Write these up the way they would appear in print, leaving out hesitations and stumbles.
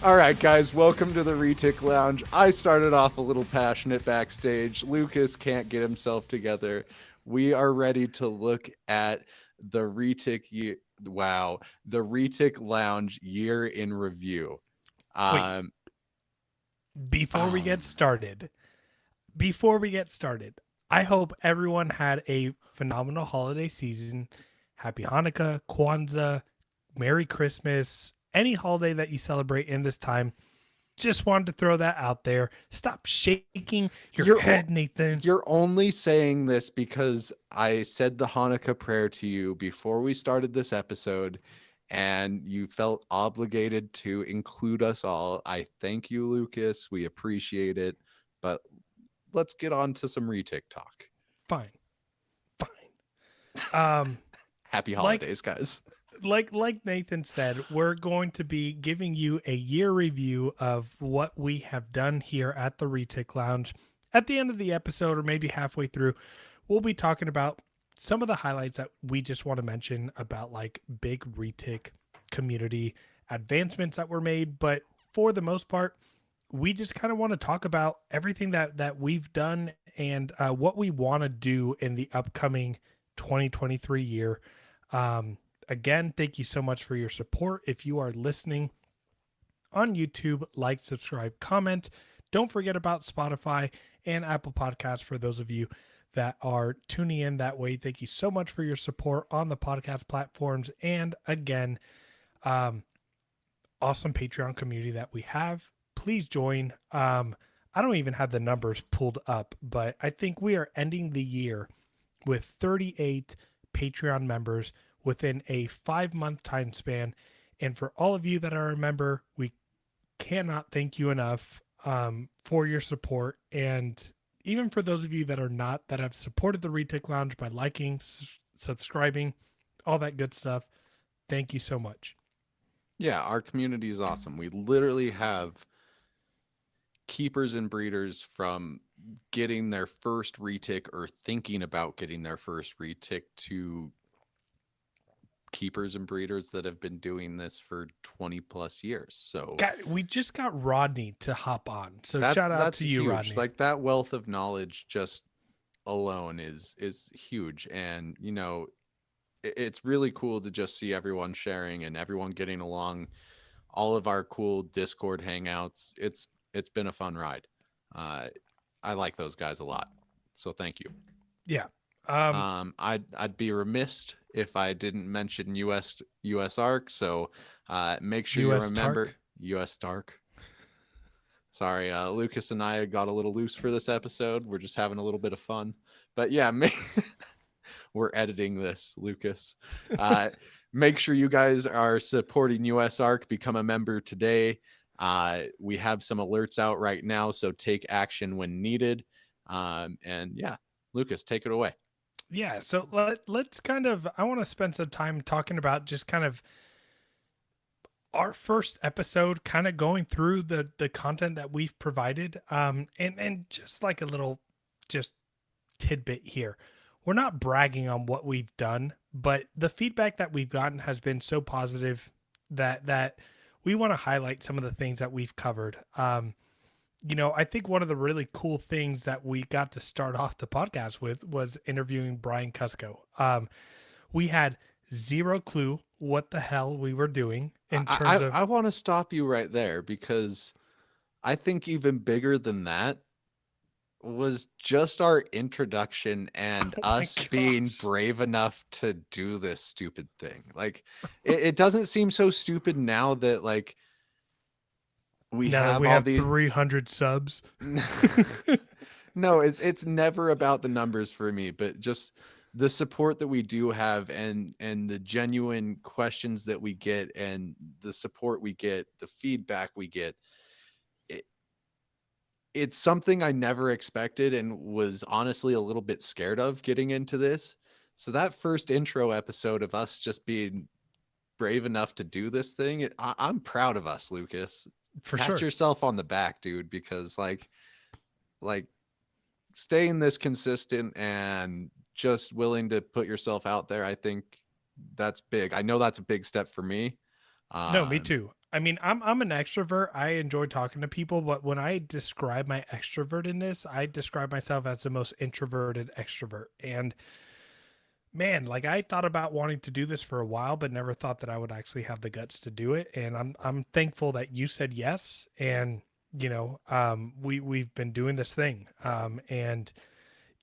All right, guys, welcome to the Retic Lounge. I started off a little passionate backstage. Lucas can't get himself together. We are ready to look at the the Retic Lounge year in review. Wait, Um, before we get um, started, before we get started, I hope everyone had a phenomenal holiday season. Happy Hanukkah, Kwanzaa, Merry Christmas, any holiday that you celebrate in this time. Just wanted to throw that out there. Stop shaking your you're head, o- Nathan. you're only saying this because I said the Hanukkah prayer to you before we started this episode, and you felt obligated to include us all. I thank you, Lucas. We appreciate it, but let's get on to some retic talk. Fine, fine. Um, Happy like holidays, guys. like Nathan said, we're going to be giving you a year review of what we have done here at the Retic Lounge. At the end of the episode, or maybe halfway through, we'll be talking about some of the highlights that we just want to mention about like big Retic community advancements that were made. But for the most part, we just kind of want to talk about everything that we've done and what we want to do in the upcoming 2023 year. Um, Again, thank you so much for your support. If you are listening on YouTube, like, subscribe, comment. Don't forget about Spotify and Apple Podcasts for those of you that are tuning in that way. Thank you so much for your support on the podcast platforms. And again, um, awesome Patreon community that we have. Please join. I don't even have the numbers pulled up, but I think we are ending the year with 38 Patreon members within a 5 month time span. And for all of you that are a member, we cannot thank you enough for your support. And even for those of you that are not, that have supported the Retic Lounge by liking, subscribing, all that good stuff, thank you so much. Yeah, our community is awesome. We literally have keepers and breeders from getting their first retic or thinking about getting their first retic to keepers and breeders that have been doing this for 20 plus years. So We just got Rodney to hop on. So shout out that's to you, huge. Rodney. Like that wealth of knowledge just alone is huge. And you know, it's really cool to just see everyone sharing and everyone getting along. All of our cool Discord hangouts. It's been a fun ride. Uh, I like those guys a lot. So thank you. Yeah. Um, I'd be remiss if I didn't mention US Arc. So make sure you US remember Tark. US Dark. Sorry, Lucas and I got a little loose for this episode. We're just having a little bit of fun. But yeah, we're editing this, Lucas. Uh, make sure you guys are supporting US Arc. Become a member today. We have some alerts out right now, so take action when needed. And yeah, Lucas, take it away. Yeah. So let's kind of, I want to spend some time talking about just kind of our first episode, kind of going through the content that we've provided. And just like a little just tidbit here. We're not bragging on what we've done, but the feedback that we've gotten has been so positive that we want to highlight some of the things that we've covered. I think one of the really cool things that we got to start off the podcast with was interviewing Brian Cusco. We had zero clue what the hell we were doing in terms of I want to stop you right there because I think even bigger than that was just our introduction and oh my us being gosh. brave enough to do this stupid thing. Like it doesn't seem so stupid now that like we Now that have we all have these 300 subs. no, it's never about the numbers for me, but just the support that we do have and the genuine questions that we get and the support we get, the feedback we get. It, it's something I never expected and was honestly a little bit scared of getting into this. So that first intro episode of us just being brave enough to do this thing, I'm proud of us, Lucas. For Pat sure. yourself on the back, dude, because like staying this consistent and just willing to put yourself out there, I think that's big. I know that's a big step for me. No, me Um, too. I mean, I'm an extrovert. I enjoy talking to people, but when I describe my extrovertedness, I describe myself as the most introverted extrovert. And man, like I thought about wanting to do this for a while, but never thought that I would actually have the guts to do it. And I'm thankful that you said yes. And we've been doing this thing. And well,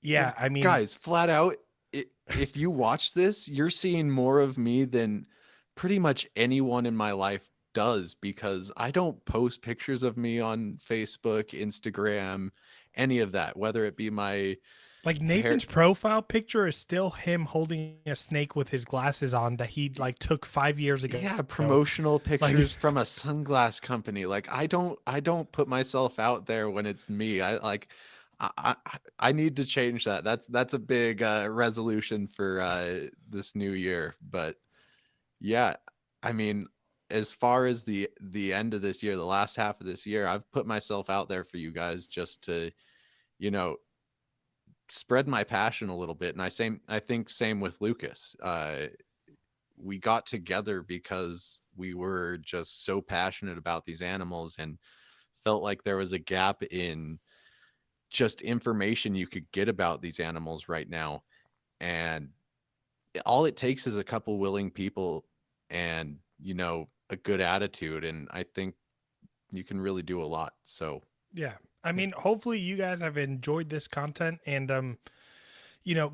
yeah, I mean, guys, flat out, if you watch this, you're seeing more of me than pretty much anyone in my life does because I don't post pictures of me on Facebook, Instagram, any of that, whether it be my like hair. Nathan's profile picture is still him holding a snake with his glasses on that he like took 5 years ago. Yeah, promotional Like pictures from a sunglass company. Like I don't put myself out there when it's me. I like I need to change that. That's a big resolution for this new year. But yeah, I mean, as far as the end of this year, the last half of this year, I've put myself out there for you guys just to, you know, spread my passion a little bit. And I think same with Lucas. We got together because we were just so passionate about these animals and felt like there was a gap in just information you could get about these animals right now. And all it takes is a couple willing people and, a good attitude. And I think you can really do a lot. So, yeah. I yeah. mean, hopefully you guys have enjoyed this content and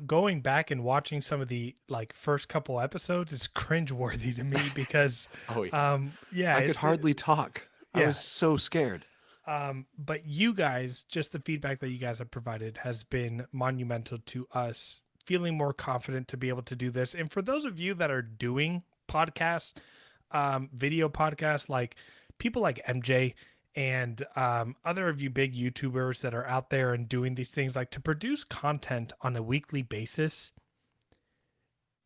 going back and watching some of the like first couple episodes is cringeworthy to me because Oh, yeah. yeah, I could hardly talk. I was yeah. so scared. But you guys, just the feedback that you guys have provided has been monumental to us feeling more confident to be able to do this. And for those of you that are doing podcasts, video podcasts, like people like MJ and other of you big YouTubers that are out there and doing these things, like to produce content on a weekly basis,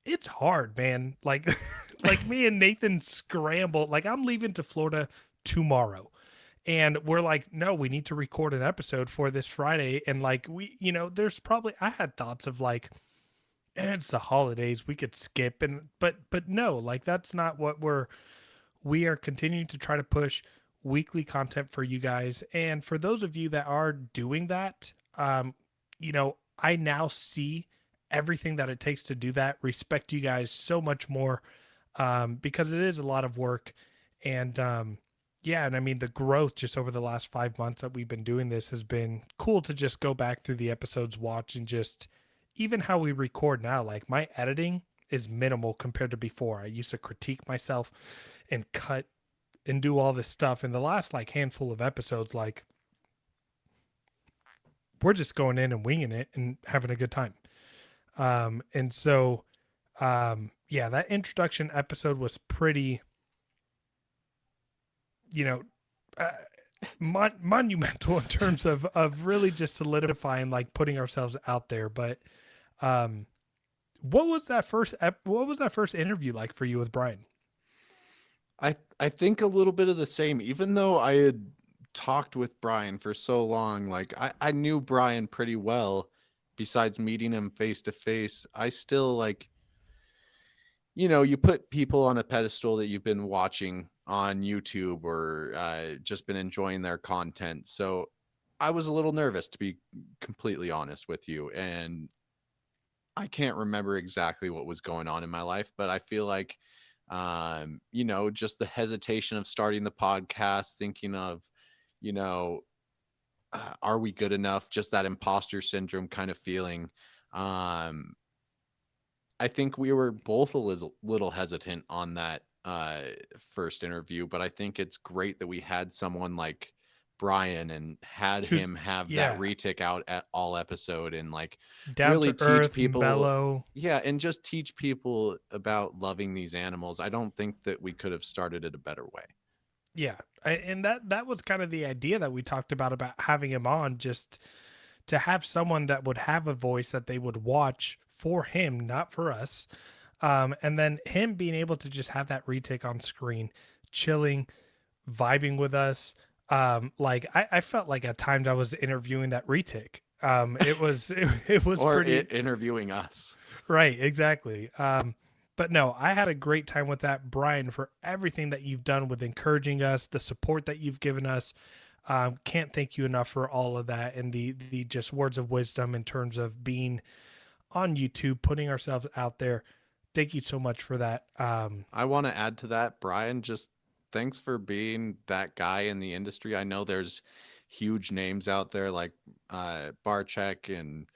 it's hard, man. Like, like me and Nathan scramble. Like I'm leaving to Florida tomorrow and we're like, no, we need to record an episode for this Friday. And like, there's probably, I had thoughts of like, it's the holidays, we could skip. And, but no, like, that's not what we are continuing to try to push weekly content for you guys. And for those of you that are doing that, I now see everything that it takes to do that, respect you guys so much more, because it is a lot of work. And, yeah, and I mean the growth just over the last 5 months that we've been doing this has been cool to just go back through the episodes, watch, and just even how we record now. Like my editing is minimal compared to before. I used to critique myself and cut and do all this stuff. In the last like handful of episodes, like we're just going in and winging it and having a good time. And so, yeah, that introduction episode was pretty, you know, uh, monumental in terms of really just solidifying, like putting ourselves out there. But um, what was that first interview like for you with Brian? I think a little bit of the same, even though I had talked with Brian for so long, like I knew Brian pretty well besides meeting him face to face. I still like, you put people on a pedestal that you've been watching on YouTube or just been enjoying their content. So I was a little nervous to be completely honest with you. And I can't remember exactly what was going on in my life, but I feel like just the hesitation of starting the podcast, thinking of, you know, are we good enough? Just that imposter syndrome kind of feeling. Um, I think we were both a little hesitant on that first interview, but I think it's great that we had someone like Brian and had Who's him have that yeah, retic out at all episode and like down really to teach earth, people. mellow. Yeah, and just teach people about loving these animals. I don't think that we could have started it a better way. Yeah, and that was kind of the idea that we talked about having him on, just to have someone that would have a voice that they would watch for him, not for us. And then him being able to just have that retake on screen, chilling, vibing with us. Like I felt like at times I was interviewing that retake. It was it was Or pretty it interviewing us. right, exactly. But no, I had a great time with that, Brian, for everything that you've done with encouraging us, the support that you've given us. Can't thank you enough for all of that and the just words of wisdom in terms of being on YouTube, putting ourselves out there. Thank you so much for that. I want to add to that, Brian, just thanks for being that guy in the industry. I know there's huge names out there like Barcheck and,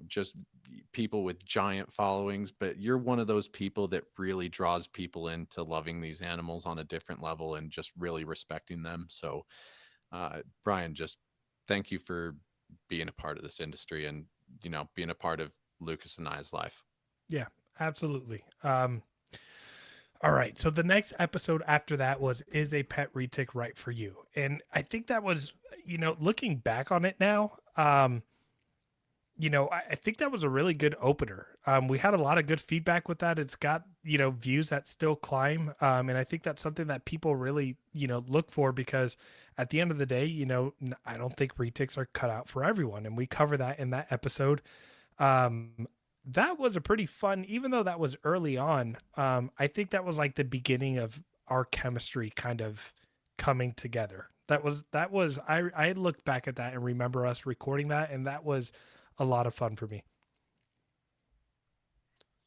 just people with giant followings, but you're one of those people that really draws people into loving these animals on a different level and just really respecting them. So, Brian, just thank you for being a part of this industry and, being a part of Lucas and I's life. Yeah, absolutely. All right. So the next episode after that was Is a Pet Retic Right for You? And I think that was, looking back on it now, I think that was a really good opener. We had a lot of good feedback with that. It's got, views that still climb. And I think that's something that people really, look for because at the end of the day, I don't think retics are cut out for everyone. And we cover that in that episode. That was a pretty fun, even though that was early on. I think that was like the beginning of our chemistry kind of coming together. I looked back at that and remember us recording that, and that was a lot of fun for me.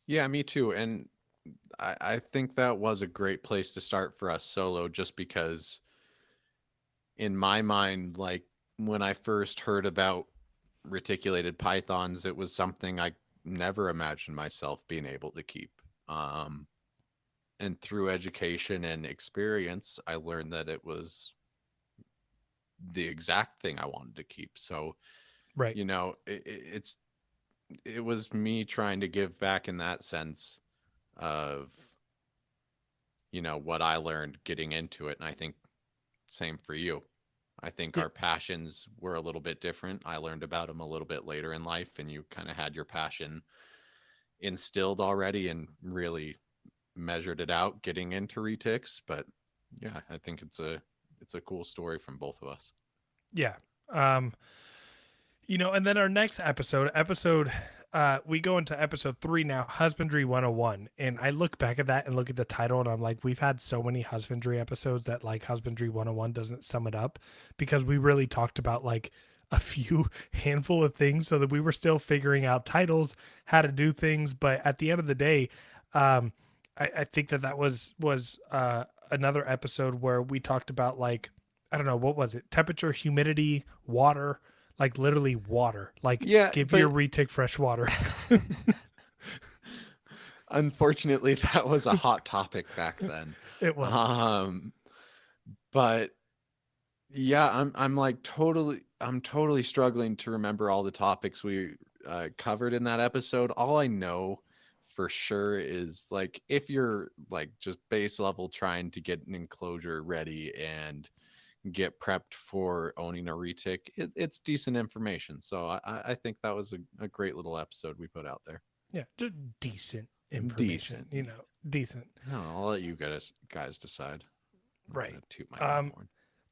Yeah, me too. And I think that was a great place to start for us solo, just because in my mind, like when I first heard about reticulated pythons, it was something I never imagined myself being able to keep. Um, and through education and experience, I learned that it was the exact thing I wanted to keep. So, Right. it was me trying to give back in that sense of, what I learned getting into it. And I think same for you. I think Yeah. our passions were a little bit different. I learned about them a little bit later in life, and you kind of had your passion instilled already and really measured it out getting into retics. But yeah, I think it's a cool story from both of us. Yeah. Um, and then our next we go into episode 3 now, Husbandry 101. And I look back at that and look at the title, and I'm like, we've had so many husbandry episodes that like Husbandry 101 doesn't sum it up because we really talked about like a few handful of things so that we were still figuring out titles, how to do things. But at the end of the day, um, I think that was another episode where we talked about like, I don't know, what was it? Temperature, humidity, water, like literally water. Like Yeah, give your but retic fresh water. unfortunately, that was a hot topic back then. It was. Um, but yeah, I'm totally struggling to remember all the topics we covered in that episode. All I know for sure is like if you're like just base level trying to get an enclosure ready and get prepped for owning a retic, it's decent information. So I think that was a great little episode we put out there. Yeah, just decent information, Decent. decent. No, I'll let you guys decide. I'm not Right. gonna toot my own Um horn.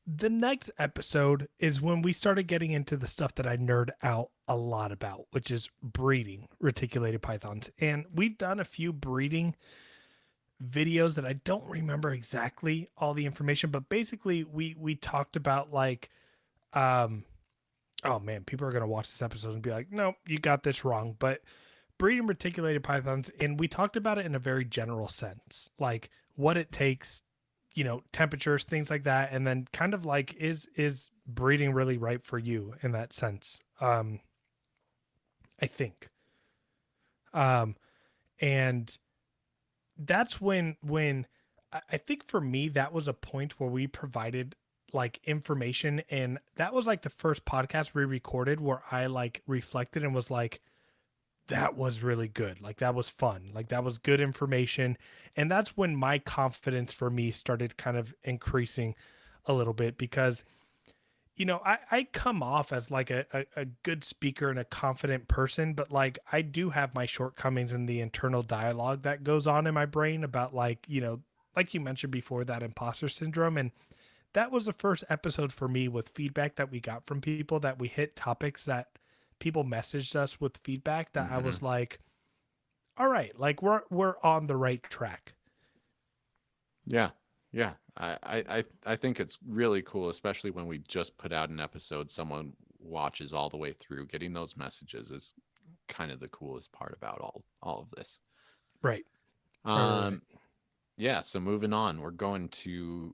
the next episode is when we started getting into the stuff that I nerd out a lot about, which is breeding reticulated pythons. And we've done a few breeding videos that I don't remember exactly all the information, but basically we talked about like um oh man, people are going to watch this episode and be like, "No, you got this wrong." But breeding reticulated pythons, and we talked about it in a very general sense, like what it takes, temperatures, things like that, and then kind of like is breeding really right for you in that sense. I think. Um and that's when I think for me that was a point where we provided like information, and that was like the first podcast we recorded where I like reflected and was like, that was really good. Like that was fun. Like that was good information. And that's when my confidence for me started kind of increasing a little bit because, I come off as like a good speaker and a confident person, but like I do have my shortcomings in the internal dialogue that goes on in my brain about like, like you mentioned before, that imposter syndrome. And that was the first episode for me with feedback that we got from people, that we hit topics that people messaged us with feedback that I Mm-hmm. was like, all right, like we're on the right track. Yeah. Yeah. I think it's really cool, especially when we just put out an episode, someone watches all the way through. Getting those messages is kind of the coolest part about all of this. Right. Right. Um yeah, so moving on, we're going to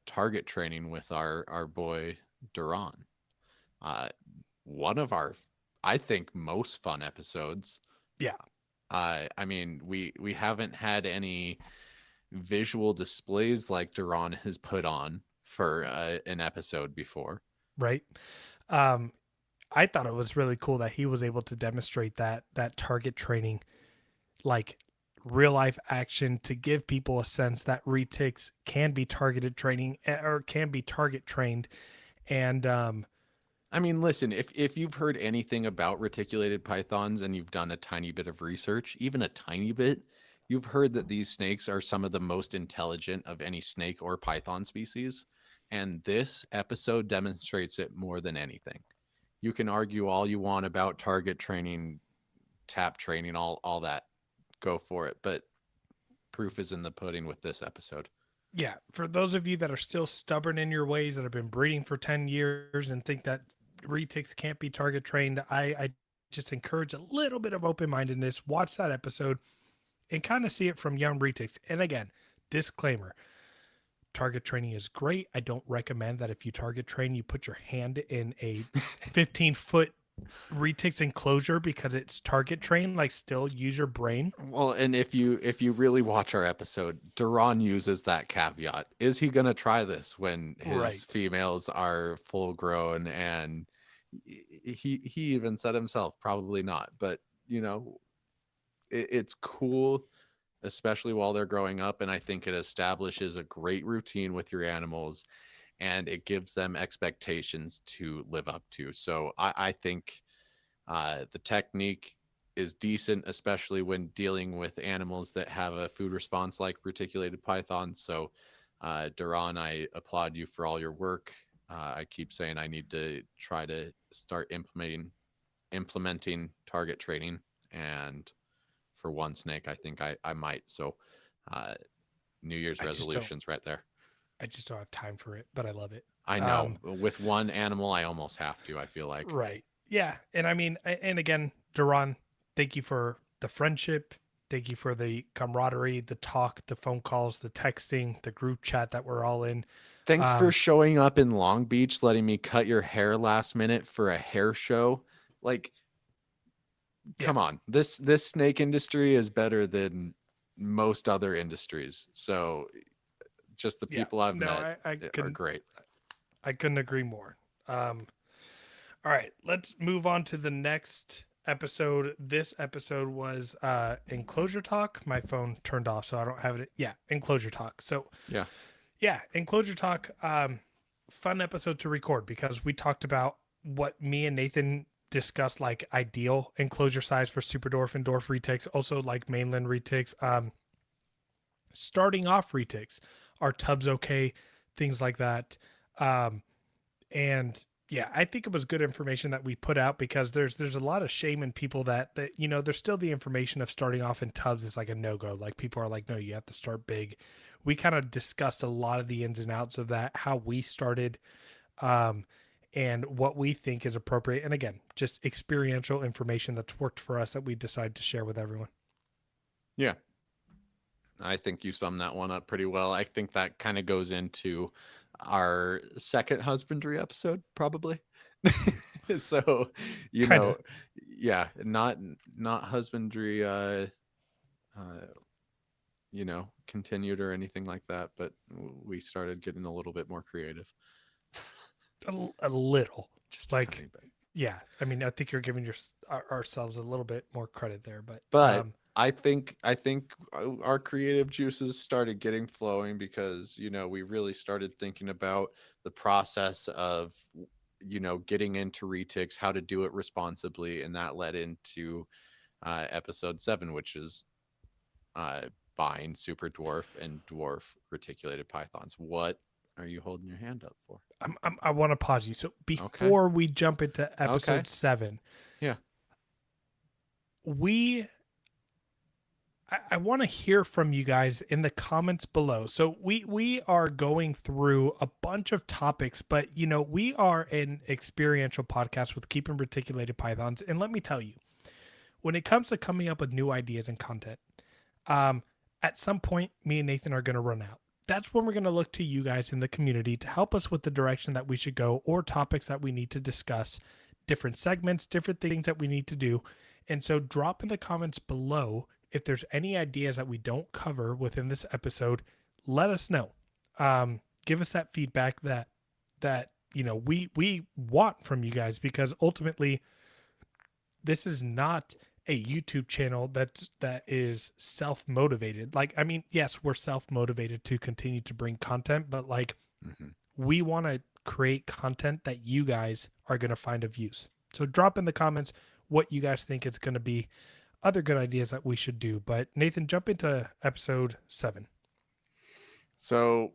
target training with our boy Duran. Uh one of our, I think, most fun episodes. Yeah. I mean, we haven't had any visual displays like Duran has put on for an episode before. Right. Um, I thought it was really cool that he was able to demonstrate that target training, like real life action, to give people a sense that retics can be targeted training or can be target trained. And I mean, listen, if you've heard anything about reticulated pythons and you've done a tiny bit of research, even a tiny bit, you've heard that these snakes are some of the most intelligent of any snake or python species. And this episode demonstrates it more than anything. You can argue all you want about target training, tap training, all that. Go for it. But proof is in the pudding with this episode. yeah, for those of you that are still stubborn in your ways, that have been breeding for 10 years and think that retics can't be target trained, I just encourage a little bit of open mindedness. Watch that episode and kind of see it from young retics. And again, disclaimer, target training is great. I don't recommend that if you target train, you put your hand in a 15-foot retics enclosure because it's target trained. Like, still use your brain. Well, and if you really watch our episode, Duran uses that caveat. Is he going to try this when his Right. females are full grown? And he even said himself, probably not. But you know, it's cool, especially while they're growing up. And I think it establishes a great routine with your animals, and it gives them expectations to live up to. So I think the technique is decent, especially when dealing with animals that have a food response like reticulated pythons. So, Duran, I applaud you for all your work. I keep saying I need to try to start implementing target training, and for one snake, I think I might. So, uh, New Year's I just don't. resolutions right there. I just don't have time for it, but I love it. I know Um, with one animal, I almost have to. I feel like. right. Yeah. And I mean, and again, Duran, thank you for the friendship. Thank you for the camaraderie, the talk, the phone calls, the texting, the group chat that we're all in. Thanks for Um, showing up in Long Beach, letting me cut your hair last minute for a hair show. Like, yeah. come on. This snake industry is better than most other industries. So, just the Yeah. people I've No, met I are couldn't great. I couldn't agree more. All right, let's move on to the next episode. This episode was enclosure talk. My phone turned off, so I don't have it. Yeah, enclosure talk. So Yeah. yeah, enclosure talk. Fun episode to record because we talked about what me and Nathan discussed, like ideal enclosure size for super dwarf and dwarf retics, also like mainland retics. Starting off retics, are tubs okay? Things like that. Um, and yeah, I think it was good information that we put out because there's a lot of shame in people that there's still the information of starting off in tubs is like a no-go. Like, people are like, no, you have to start big. We kind of discussed a lot of the ins and outs of that, how we started, um and what we think is appropriate, and again, just experiential information that's worked for us that we decided to share with everyone. Yeah. I think you summed that one up pretty well. I think that kind of goes into our second husbandry episode, probably. So, you Kind of. know, yeah, not husbandry uh continued or anything like that, but we started getting a little bit more creative. A little. Just a Like, tiny bit. yeah, I mean, I think you're giving ourselves a little bit more credit there, but But I think our creative juices started getting flowing because, we really started thinking about the process of, getting into retics, how to do it responsibly, and that led into episode 7, which is uh, buying super dwarf and dwarf reticulated pythons. What are you holding your hand up for? I want to pause you. So Okay. before we jump into Okay. episode 7, Yeah. we I want to hear from you guys in the comments below. So we are going through a bunch of topics, but we are an experiential podcast with keeping reticulated pythons. And let me tell you, when it comes to coming up with new ideas and content, um, at some point, me and Nathan are going to run out. That's when we're going to look to you guys in the community to help us with the direction that we should go or topics that we need to discuss, different segments, different things that we need to do. And so drop in the comments below if there's any ideas that we don't cover within this episode. Let us know. Give us that feedback that we want from you guys, because ultimately this is not a YouTube channel that is self-motivated. Like, I mean, yes, we're self-motivated to continue to bring content, but like Mm-hmm. we want to create content that you guys are going to find of use. So drop in the comments what you guys think is going to be other good ideas that we should do. But Nathan, jump into episode 7. So,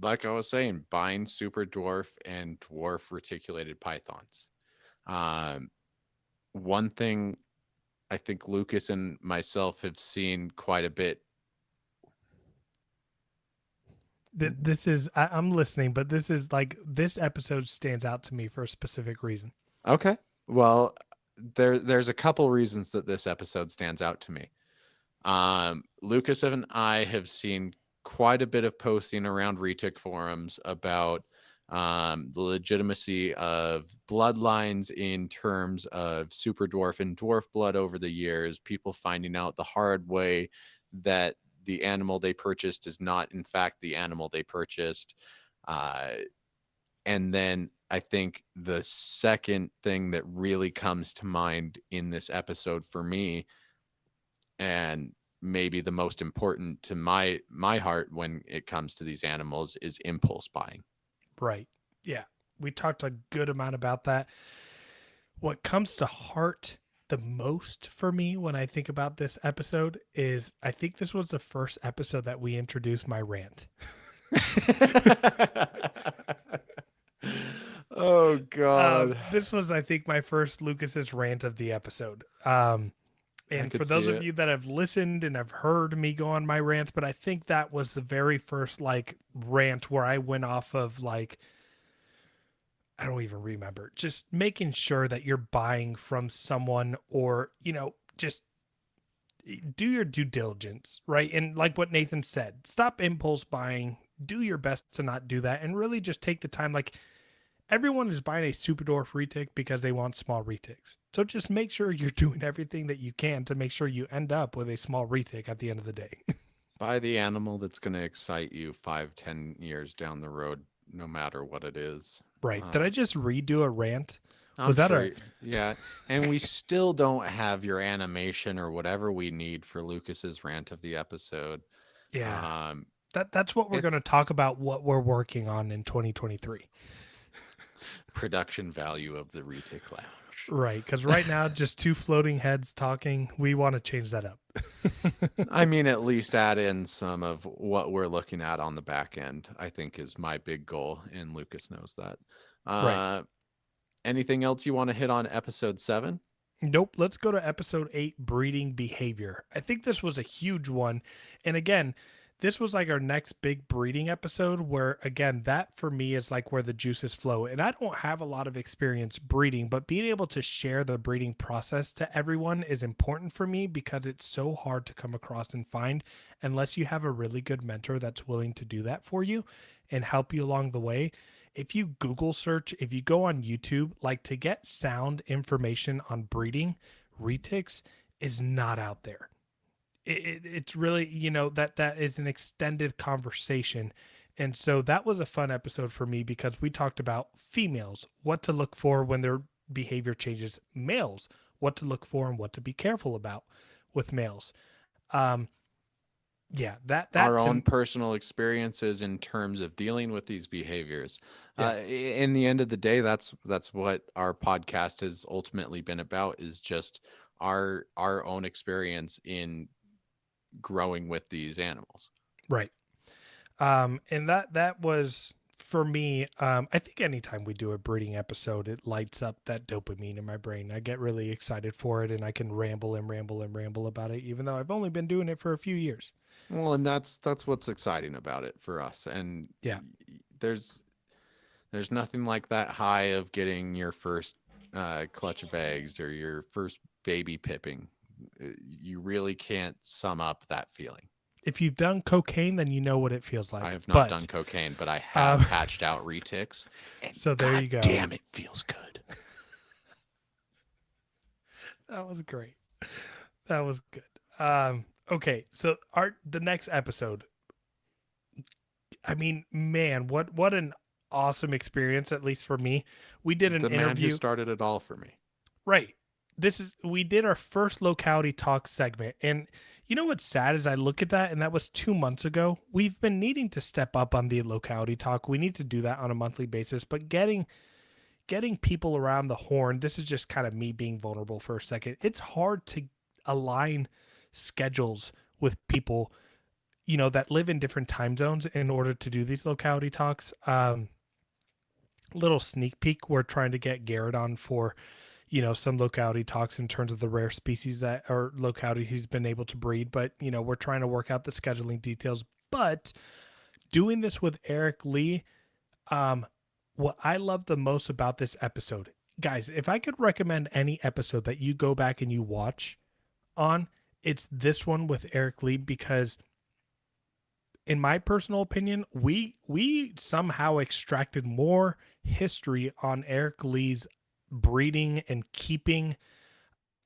like I was saying, bind super dwarf and dwarf reticulated pythons. Um, One thing I think Lucas and myself have seen quite a bit. This is I'm listening, but this is like this episode stands out to me for a specific reason. Okay. Well, there's a couple reasons that this episode stands out to me. Lucas and I have seen quite a bit of posting around Retic forums about the legitimacy of bloodlines in terms of super dwarf and dwarf blood over the years, people finding out the hard way that the animal they purchased is not, in fact, the animal they purchased. Uh, and then I think the second thing that really comes to mind in this episode for me, and maybe the most important to my heart when it comes to these animals, is impulse buying. Right. Yeah. We talked a good amount about that. What comes to heart the most for me when I think about this episode is I think this was the first episode that we introduced my rant. Oh God. This was, I think, my first Lucas's rant of the episode. I And for could those see of it. you that have listened and have heard me go on my rants, but I think that was the very first like rant where I went off of like, I don't even remember, just making sure that you're buying from someone, or, just do your due diligence, right? And like what Nathan said, stop impulse buying, do your best to not do that, and really just take the time. Like, everyone is buying a super dwarf retic because they want small retics. So just make sure you're doing everything that you can to make sure you end up with a small retic at the end of the day. Buy the animal that's going to excite you 5-10 years down the road, no matter what it is. Right. Did Uh, I just redo a rant? I'm Was that sure. a Yeah. And we still don't have your animation or whatever we need for Lucas's rant of the episode. yeah. Um, That's what we're going to it's talk about, what we're working on in 2023. production value of the Retic Lounge. Right, cuz right now just two floating heads talking. We want to change that up. I mean, at least add in some of what we're looking at on the back end, I think is my big goal. And Lucas knows that. Right. Uh, Anything else you want to hit on episode 7? Nope. Let's go to episode 8, breeding behavior. I think this was a huge one. And again, this was like our next big breeding episode where, again, that for me is like where the juices flow. And I don't have a lot of experience breeding, but being able to share the breeding process to everyone is important for me because it's so hard to come across and find unless you have a really good mentor that's willing to do that for you and help you along the way. If you Google search, if you go on YouTube, like, to get sound information on breeding, retics is not out there. It's really, that is an extended conversation. And so that was a fun episode for me because we talked about females, what to look for when their behavior changes, males, what to look for and what to be careful about with males. Um, yeah, that Our to own personal experiences in terms of dealing with these behaviors. yeah, In the end of the day, that's what our podcast has ultimately been about, is just our own experience in growing with these animals. right. And that was for me, I think anytime we do a breeding episode, it lights up that dopamine in my brain. I get really excited for it, and I can ramble and ramble and ramble about it, even though I've only been doing it for a few years. Well, and that's what's exciting about it for us. And Yeah. there's there's nothing like that high of getting your first clutch of eggs or your first baby pipping. You really can't sum up that feeling. If you've done cocaine, then you know what it feels I like. have not done But cocaine, but I have um, hatched out retics, and so there god you go. damn, it feels good. That was great. That was good. Okay, so the next episode. I mean, man, what an awesome experience, at least for me. We did an The man who interview. started it all for me. Right. We did our first locality talk segment. And you know what's sad is I look at that and that was 2 months ago. We've been needing to step up on the locality talk. We need to do that on a monthly basis, but getting people around the horn, this is just kind of me being vulnerable for a second. It's hard to align schedules with people, that live in different time zones in order to do these locality talks. Little sneak peek, we're trying to get Garrett on for some locality talks in terms of the rare species that or locality he's been able to breed, but we're trying to work out the scheduling details. But doing this with Eric Lee, what I love the most about this episode, guys, if I could recommend any episode that you go back and you watch on, it's this one with Eric Lee, because in my personal opinion, we somehow extracted more history on Eric Lee's breeding and keeping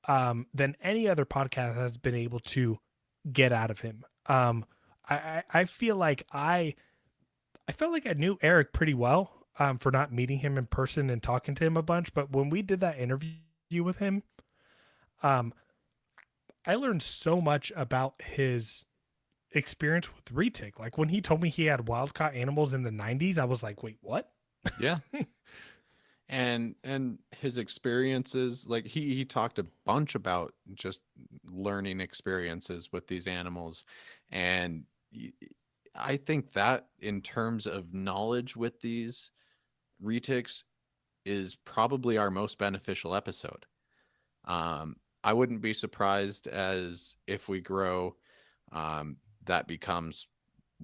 than any other podcast has been able to get out of him. I feel like I felt like I knew Eric pretty well for not meeting him in person and talking to him a bunch, but when we did that interview with him, um, I learned so much about his experience with Retic. Like when he told me he had wild caught animals in the 90s, I was like, wait, what? Yeah. And his experiences, like he talked a bunch about just learning experiences with these animals. And I think that in terms of knowledge with these retics is probably our most beneficial episode. I wouldn't be surprised as if we grow, that becomes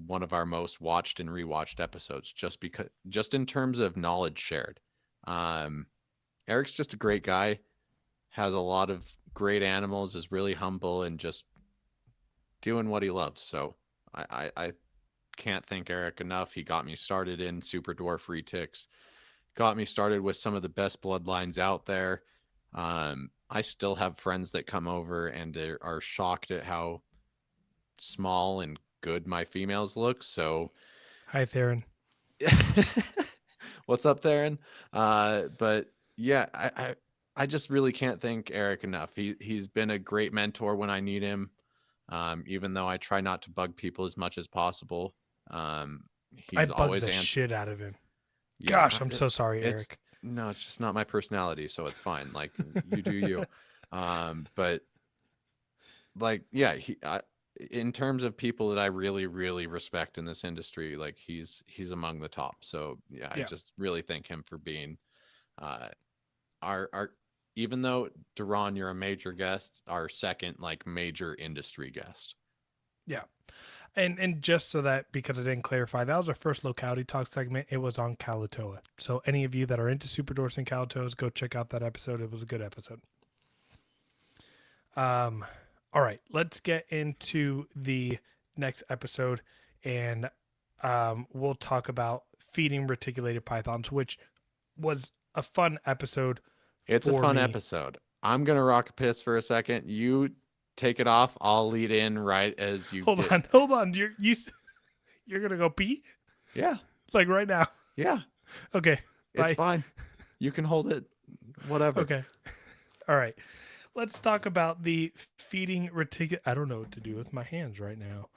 one of our most watched and rewatched episodes, just in terms of knowledge shared. Um, Eric's just a great guy, has a lot of great animals, is really humble and just doing what he loves. So I can't thank Eric enough. He got me started in Super Dwarf Retics, got me started with some of the best bloodlines out there. I still have friends that come over and are shocked at how small and good my females look. So, Hi, Theron. what's up, Theron? But yeah, I just really can't thank Eric enough. He's been a great mentor when I need him. Even though I try not to bug people as much as possible. I He's bugged always the answered. shit out of him. Yeah, Gosh, I'm so sorry, it's Eric. no, it's just not my personality, so it's fine. Like you do you. But like yeah, in terms of people that I really really respect in this industry, like he's among the top. So yeah, I Yeah. just really thank him for being uh our even though Duran, you're a major guest, our second like major industry guest. Yeah. And just so that, because I didn't clarify, that was our first locality talk segment. It was on Kalatoa. So any of you that are into Super Dwarfs and Kalatoas, go check out that episode. It was a good episode. All right, let's get into the next episode, and we'll talk about feeding reticulated pythons, which was a fun episode It's a for fun me. episode. I'm gonna rock a piss for a second. You take it off. I'll lead in right as you Hold get. on, hold on. You're gonna go pee Yeah, like right now. yeah. Okay, It's bye. fine. You can hold it. Whatever. Okay, all right. Let's talk about the feeding reticulated. I don't know what to do with my hands right now.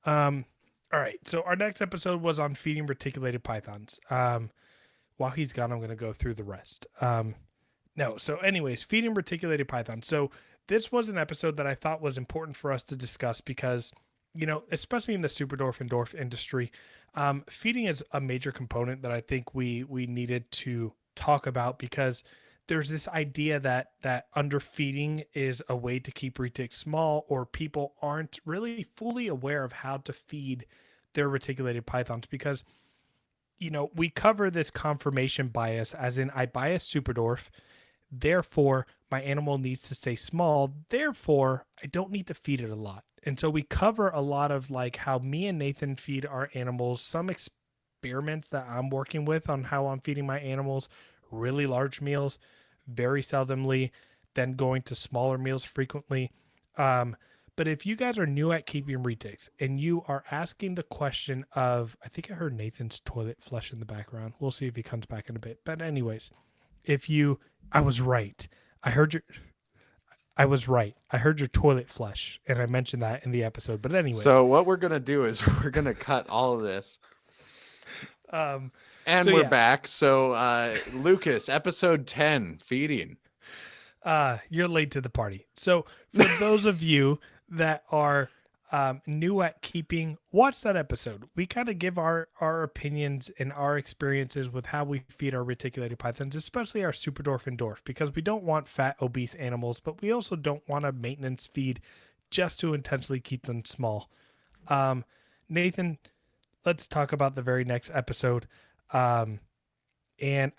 All right. So our next episode was on feeding reticulated pythons. While he's gone, I'm going to go through the rest. No. So, anyways, feeding reticulated pythons. So this was an episode that I thought was important for us to discuss because, especially in the super dwarf and dwarf industry, feeding is a major component that I think we needed to talk about, because there's this idea that underfeeding is a way to keep retics small, or people aren't really fully aware of how to feed their reticulated pythons, because we cover this confirmation bias, as in I buy a super dwarf, therefore my animal needs to stay small, therefore I don't need to feed it a lot. And so we cover a lot of like how me and Nathan feed our animals, some experiments that I'm working with on how I'm feeding my animals, really large meals very seldomly, then going to smaller meals frequently. But if you guys are new at keeping retics and you are asking the question of, I think I heard Nathan's toilet flush in the background. We'll see if he comes back in a bit. But anyways, if you, I was right. I heard your, I was right. I heard your toilet flush, and I mentioned that in the episode. But anyways, So what we're gonna do is we're gonna cut all of this, um, so and we're yeah, back. So Lucas, episode 10, feeding. you're late to the party. So for those of you that are new at keeping, watch that episode. We kind of give our opinions and our experiences with how we feed our reticulated pythons, especially our super dwarf and dwarf, because we don't want fat, obese animals, but we also don't want to maintenance feed just to intentionally keep them small. Nathan, let's talk about the very next episode. And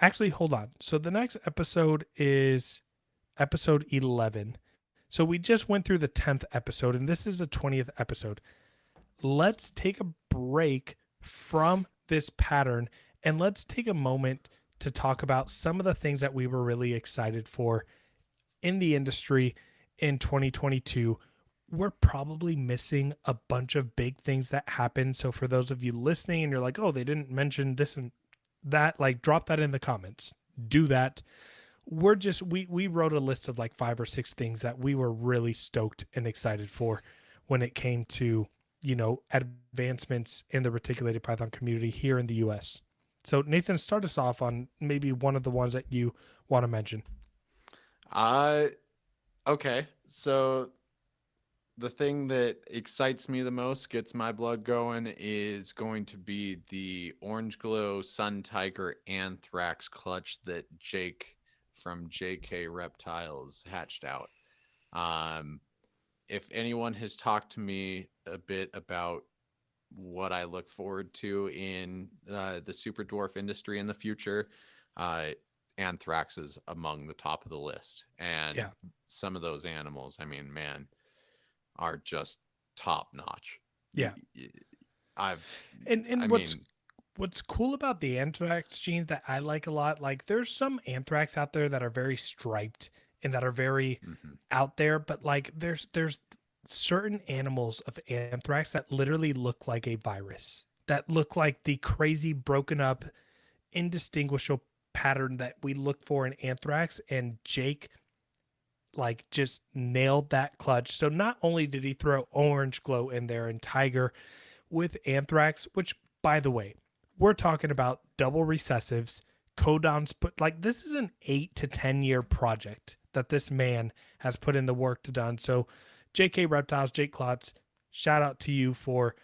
actually, hold on. So the next episode is episode 11. So we just went through the 10th episode, and this is the 20th episode. Let's take a break from this pattern, and let's take a moment to talk about some of the things that we were really excited for in the industry in 2022. We're probably missing a bunch of big things that happened. So for those of you listening and you're like, oh, they didn't mention this and that, like, drop that in the comments. Do that. We wrote a list of like 5 or 6 things that we were really stoked and excited for when it came to advancements in the reticulated python community here in the US. So Nathan, start us off on maybe one of the ones that you want to mention. Okay. So the thing that excites me the most, gets my blood going, is going to be the Orange Glow Sun Tiger Anthrax clutch that Jake from JK Reptiles hatched out. Um, if anyone has talked to me a bit about what I look forward to in the super dwarf industry in the future, uh, anthrax is among the top of the list. And Yeah. some of those animals, I mean, man, are just top notch. Yeah. I've, I And what's mean, what's cool about the anthrax genes that I like a lot, like there's some anthrax out there that are very striped and that are very mhm. out there, but like there's certain animals of anthrax that literally look like a virus, that look like the crazy broken up indistinguishable pattern that we look for in anthrax, and Jake like just nailed that clutch. So not only did he throw Orange Glow in there and Tiger with anthrax, which by the way, we're talking about double recessives, codons, but like this is an 8 to 10 year project that this man has put in the work to done. So JK Reptiles, Jake Klotz, shout out to you for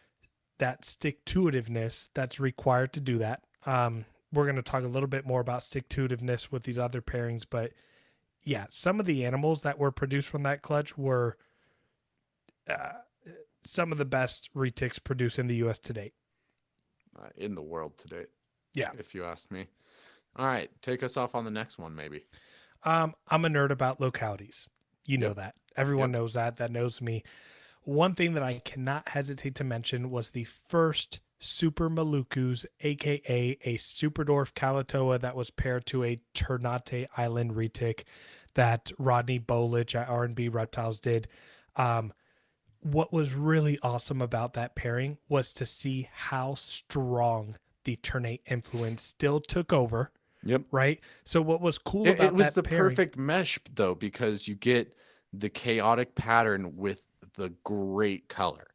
that stick to itiveness that's required to do that. We're going to talk a little bit more about stick to itiveness with these other pairings, but yeah, some of the animals that were produced from that clutch were uh, some of the best retics produced in the U.S. to date. In the world today, Yeah. if you ask me. All right, take us off on the next one, maybe. I'm a nerd about localities. You know Yep. that. Everyone Yep. knows that. That knows me. One thing that I cannot hesitate to mention was the first Super Malukus, aka a Super Dwarf Kalatoa that was paired to a Ternate Island retic that Rodney Bolich at R&B Reptiles did. What was really awesome about that pairing was to see how strong the Ternate influence still took over, Yep. right? So what was cool It about was that the pairing, perfect mesh, though, because you get the chaotic pattern with the great color.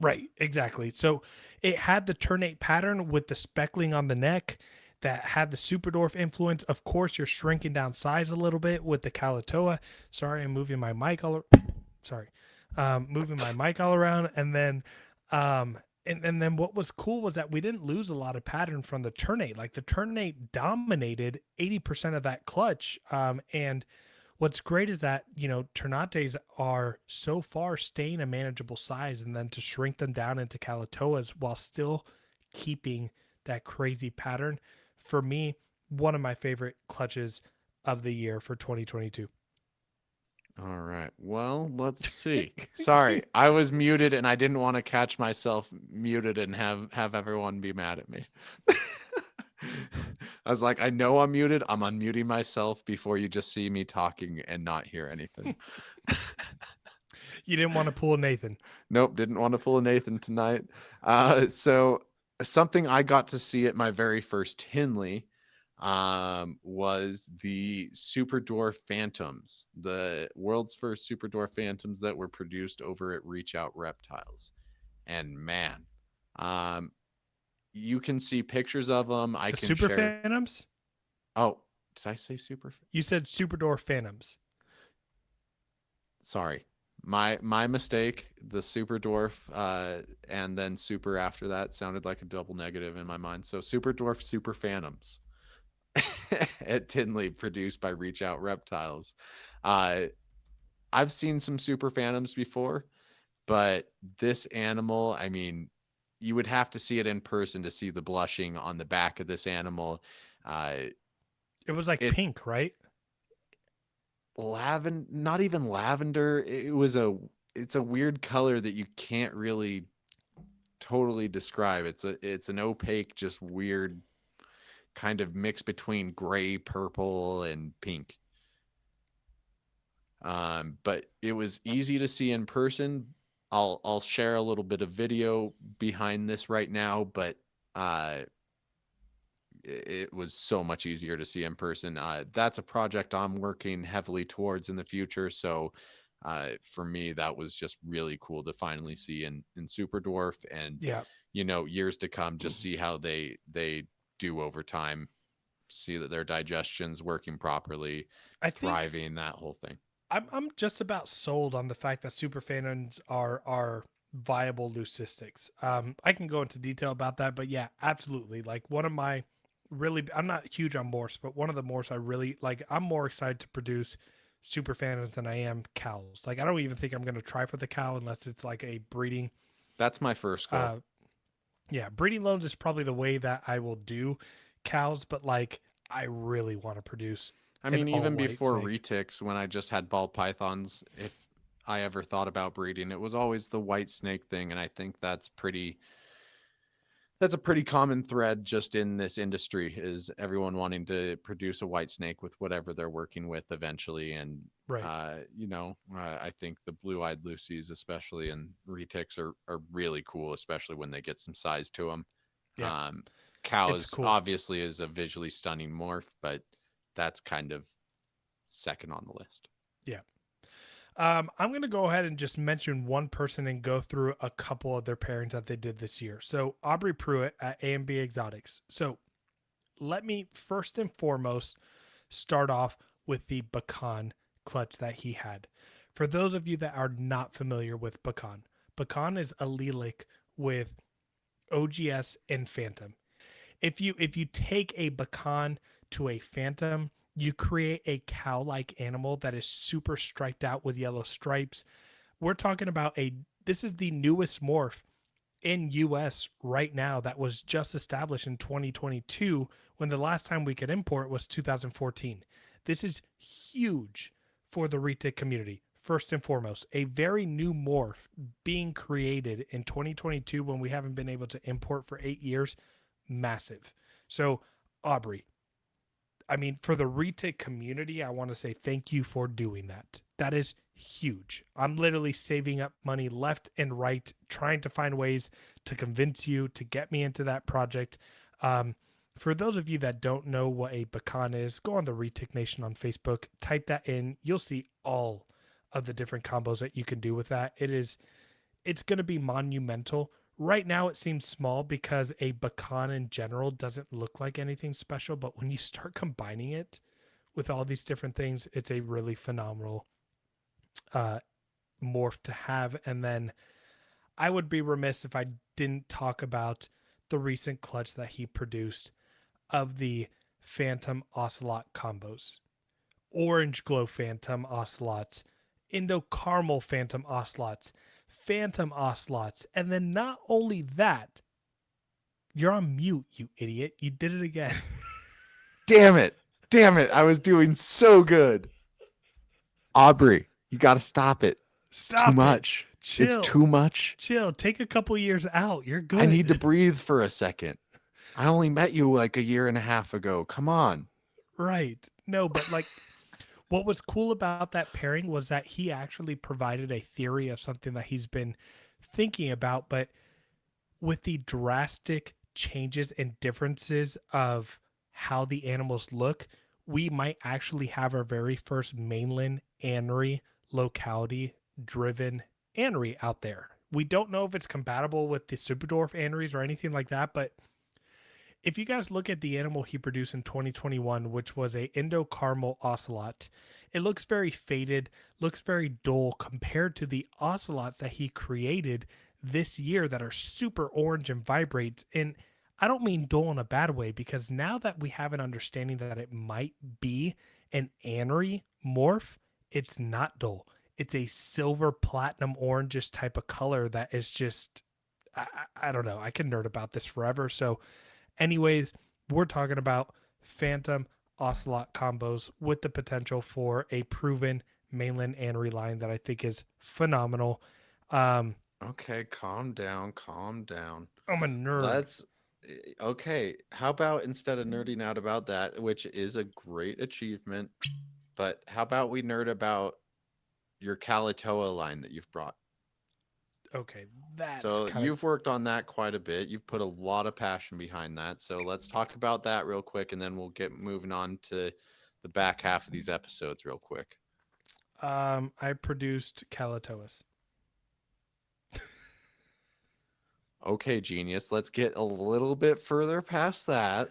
right, exactly. So it had the ternate pattern with the speckling on the neck that had the super dwarf influence. Of course, you're shrinking down size a little bit with the Kalatoa. Sorry, I'm moving my mic all. Sorry. moving my mic all around, and then and then what was cool was that we didn't lose a lot of pattern from the turnate. Like the turnate dominated 80% of that clutch. And what's great is that, you know, tornates are so far staying a manageable size, and then to shrink them down into Kalatoas while still keeping that crazy pattern. For me, one of my favorite clutches of the year for 2022. All right. Well, let's see. Sorry, I was muted and I didn't want to catch myself muted and have everyone be mad at me. I was like, I know I'm muted. I'm unmuting myself before you just see me talking and not hear anything. You didn't want to pull Nathan. Nope, didn't want to pull a Nathan tonight. So something I got to see at my very first Tinley was the Super Dwarf Phantoms, the world's first Super Dwarf Phantoms that were produced over at Reach Out Reptiles. And man, um, you can see pictures of them. I The can Super share. Phantoms? Oh, did I say Super? You said Super Door Phantoms. Sorry, my mistake. The Super Dwarf, and then Super after that sounded like a double negative in my mind. So Super Dwarf Super Phantoms at Tinley, produced by Reach Out Reptiles. Uh, I've seen some Super Phantoms before, but this animal, I mean, you would have to see it in person to see the blushing on the back of this animal. Uh, It was like it pink, right? lavender, not even lavender. It's a weird color that you can't really totally describe. It's an opaque, just weird kind of mix between gray, purple, and pink. But it was easy to see in person. I'll share a little bit of video behind this right now, but uh, it was so much easier to see in person. That's a project I'm working heavily towards in the future. So for me, that was just really cool to finally see in Super Dwarf, and Yeah. years to come, just see how they do over time. See that their digestion's working properly, I think thriving, that whole thing. I'm just about sold on the fact that super phantoms are viable leucistics. I can go into detail about that, but yeah, absolutely. Like one of my really, I'm not huge on morphs, but one of the morphs I really like. I'm more excited to produce super phantoms than I am cows. Like I don't even think I'm going to try for the cow unless it's like a breeding. That's my first goal. Uh, yeah, breeding loans is probably the way that I will do cows, but like I really want to produce I an mean, all even white before snake. retics, when I just had ball pythons, if I ever thought about breeding, it was always the white snake thing, and I think that's a pretty common thread just in this industry, is everyone wanting to produce a white snake with whatever they're working with eventually. And Right. I think the blue-eyed lucies, especially, and retics are really cool, especially when they get some size to them. Yeah, um, it's Cows cool. obviously is a visually stunning morph, but that's kind of second on the list. Yeah. I'm going to go ahead and just mention one person and go through a couple of their pairings that they did this year. So, Aubrey Pruitt at A&B Exotics. So, let me first and foremost start off with the Bacan clutch that he had. For those of you that are not familiar with Bacan is allelic with OGS and Phantom. If you take a Bacan to a Phantom, you create a cow-like animal that is super striped out with yellow stripes. We're talking about a this is the newest morph in US right now that was just established in 2022 when the last time we could import was 2014. This is huge for the retic community. First and foremost, a very new morph being created in 2022 when we haven't been able to import for 8 years, massive. So, Aubrey, I mean, for the retic community, I want to say thank you for doing that. That is huge. I'm literally saving up money left and right, trying to find ways to convince you to get me into that project. Um, for those of you that don't know what a Bacan is, go on the Retic Nation on Facebook, type that in. You'll see all of the different combos that you can do with that. It's going to be monumental. Right now, it seems small because a Bacan in general doesn't look like anything special, but when you start combining it with all these different things, it's a really phenomenal uh, morph to have. And then I would be remiss if I didn't talk about the recent clutch that he produced of the Phantom Ocelot combos. Orange Glow Phantom Ocelots, Indo Caramel Phantom Ocelots, Phantom Ocelots, and then not only that, you're on mute, you idiot. You did it again. Damn it. Damn it. I was doing so good. Aubrey, you got to stop it. It's too Stop it. much. It's Chill. too much. Chill. Take a couple years out. You're I need to good. breathe for a second. I only met you like a year and a half ago. Come on. Right. No, but like what was cool about that pairing was that he actually provided a theory of something that he's been thinking about, but with the drastic changes and differences of how the animals look, we might actually have our very first mainland anery locality driven anery out there. We don't know if it's compatible with the Super Dwarf aneries or anything like that, but if you guys look at the animal he produced in 2021, which was a Indo Caramel Ocelot, it looks very faded, looks very dull compared to the ocelots that he created this year that are super orange and vibrate. And I don't mean dull in a bad way, because now that we have an understanding that it might be an anery morph, it's not dull. It's a silver platinum orangish type of color that is just, I don't know. I can nerd about this forever. So anyways, we're talking about Phantom Ocelot combos with the potential for a proven mainland anery line that I think is phenomenal. Um, Okay, calm down, calm down. I'm a nerd. Let's okay, how about instead of nerding out about that, which is a great achievement, but how about we nerd about your Kalatoa line that you've brought? Okay, that's So kind of you've worked on that quite a bit. You've put a lot of passion behind that. So let's talk about that real quick, and then we'll get moving on to the back half of these episodes real quick. I produced Kalatoas. Okay, genius. Let's get a little bit further past that.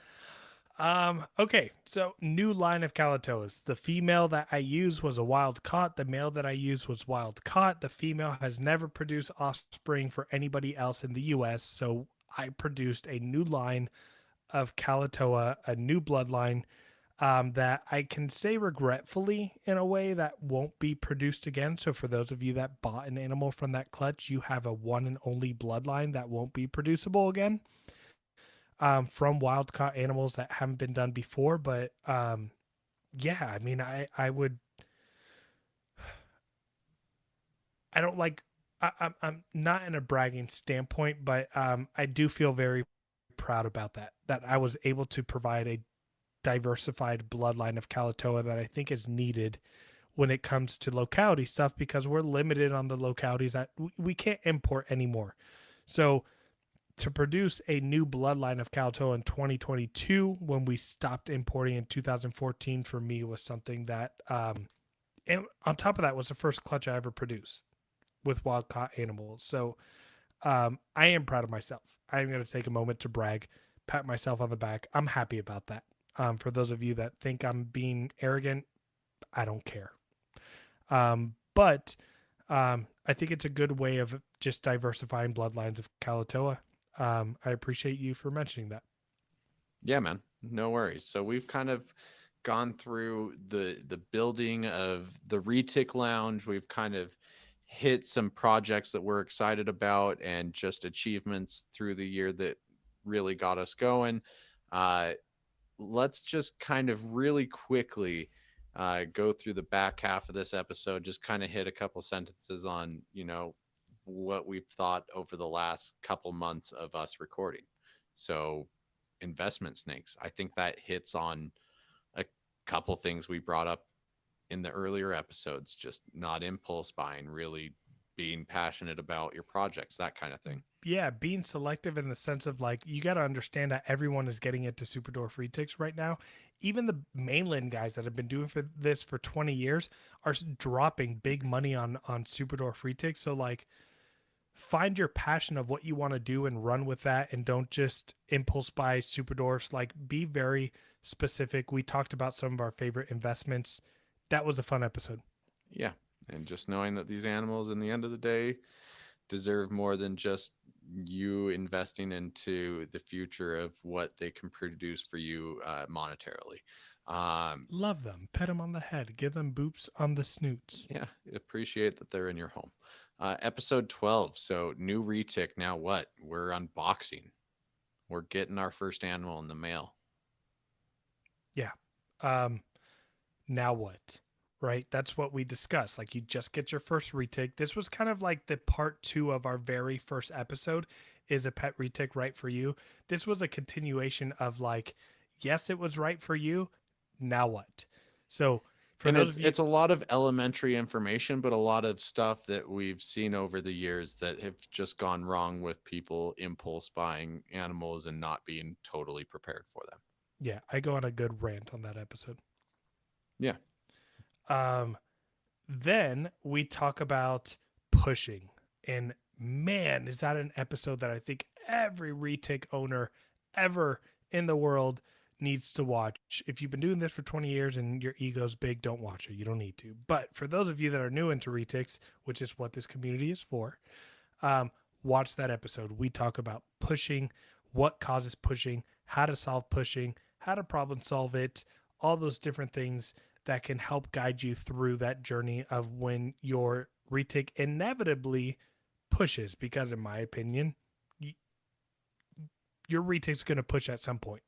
Okay, so new line of Kalatoas. The female that I used was a wild caught. The male that I used was wild caught. The female has never produced offspring for anybody else in the US, so I produced a new line of Kalatoa, a new bloodline that I can say regretfully in a way that won't be produced again. So for those of you that bought an animal from that clutch, you have a one and only bloodline that won't be producible again from wild caught animals that haven't been done before. But yeah, I mean, I would, I don't like, I'm not in a bragging standpoint, but I do feel very proud about that, that I was able to provide a diversified bloodline of Kalatoa that I think is needed when it comes to locality stuff, because we're limited on the localities that we can't import anymore. So to produce a new bloodline of Kalatoa in 2022 when we stopped importing in 2014 for me was something that and on top of that was the first clutch I ever produced with wild caught animals. So I am proud of myself. I am going to take a moment to brag, pat myself on the back. I'm happy about that. For those of you that think I'm being arrogant, I don't care. But I think it's a good way of just diversifying bloodlines of Kalatoa. I appreciate you for mentioning that. Yeah, man. No worries. So we've kind of gone through the building of the Retic Lounge. We've kind of hit some projects that we're excited about and just achievements through the year that really got us going. Uh, let's just kind of really quickly go through the back half of this episode, just kind of hit a couple sentences on, what we've thought over the last couple months of us recording. So, investment snakes. I think that hits on a couple things we brought up in the earlier episodes, just not impulse buying, really being passionate about your projects, that kind of thing. Yeah, being selective in the sense of like you got to understand that everyone is getting into Super Dwarf Retics right now. Even the mainland guys that have been doing this for 20 years are dropping big money on Super Dwarf Retics. So like find your passion of what you want to do and run with that, and don't just impulse buy Super Dwarfs. Like be very specific. We talked about some of our favorite investments. That was a fun episode. Yeah. And just knowing that these animals, in the end of the day, deserve more than just you investing into the future of what they can produce for you monetarily. Um, Love them. Pet them on the head. Give them boops on the snoots. yeah, appreciate that they're in your home. Episode 12. So, new retic. Now, what? We're unboxing. We're getting our first animal in the mail. Yeah. Um, now what? Right? That's what we discussed. Like you just get your first retake. This was kind of like the part 2 of our very first episode. Is a pet retake right for you? This was a continuation of like, yes, it was right for you. Now what? So for And those it's of you, it's a lot of elementary information, but a lot of stuff that we've seen over the years that have just gone wrong with people impulse buying animals and not being totally prepared for them. yeah, I go on a good rant on that episode. Yeah. Um, then we talk about pushing. And man, is that an episode that I think every retake owner ever in the world needs to watch. If you've been doing this for 20 years and your ego's big, don't watch it. You don't need to. But for those of you that are new into retakes, which is what this community is for, um, watch that episode. We talk about pushing, what causes pushing, how to solve pushing, how to problem solve it, all those different things that can help guide you through that journey of when your retake inevitably pushes. Because, in my opinion, your retake's going to push at some point.